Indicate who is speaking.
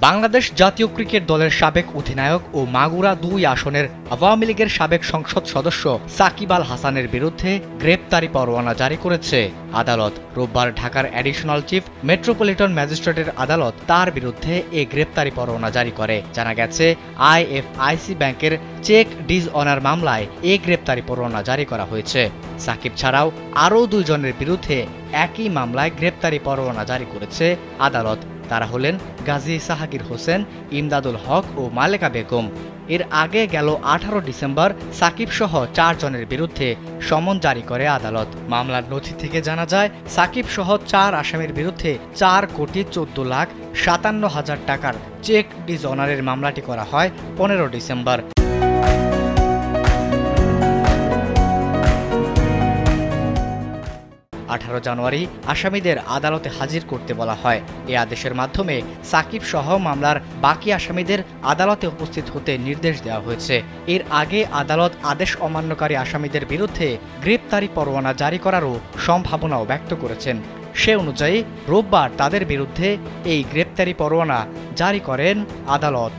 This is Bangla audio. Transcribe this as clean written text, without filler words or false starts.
Speaker 1: বাংলাদেশ জাতীয় ক্রিকেট দলের সাবেক অধিনায়ক ও মাগুরা ২ আসনের আওয়ামী লীগের সাবেক সংসদ সদস্য সাকিব আল হাসানের বিরুদ্ধে গ্রেপ্তারি পরোয়ানা জারি করেছে আদালত। রোববার ঢাকার অ্যাডিশনাল চিফ মেট্রোপলিটন ম্যাজিস্ট্রেটের আদালত তার বিরুদ্ধে এই গ্রেপ্তারি পরোয়ানা জারি করে। জানা গেছে, আইএফআইসি ব্যাংকের চেক ডিসঅনার মামলায় এই গ্রেপ্তারি পরোয়ানা জারি করা হয়েছে। সাকিব ছাড়াও আরও ২ জনের বিরুদ্ধে একই মামলায় গ্রেপ্তারি পরোয়ানা জারি করেছে আদালত। তারা হলেন গাজী সাহাগীর হোসেন, ইমদাদুল হক ও মালেকা বেগম। এর আগে গেল ১৮ ডিসেম্বর সাকিব সহ ৪ জনের বিরুদ্ধে সমন জারি করে আদালত। মামলার নথি থেকে জানা যায়, সাকিব সহ ৪ আসামির বিরুদ্ধে ৪,১৪,৫৭,০০০ টাকার চেক ডিসঅনারের মামলাটি করা হয় ১৫ ডিসেম্বর। ১৮ জানুয়ারি আসামিদের আদালতে হাজির করতে বলা হয়। এই আদেশের মাধ্যমে সাকিব সহ মামলার বাকি আসামিদের আদালতে উপস্থিত হতে নির্দেশ দেওয়া হয়েছে। এর আগে আদালত আদেশ অমান্যকারী আসামিদের বিরুদ্ধে গ্রেপ্তারি পরোয়ানা জারি করারও সম্ভাবনাও ব্যক্ত করেছেন। সে অনুযায়ী রোববার তাদের বিরুদ্ধে এই গ্রেপ্তারি পরোয়ানা জারি করেন আদালত।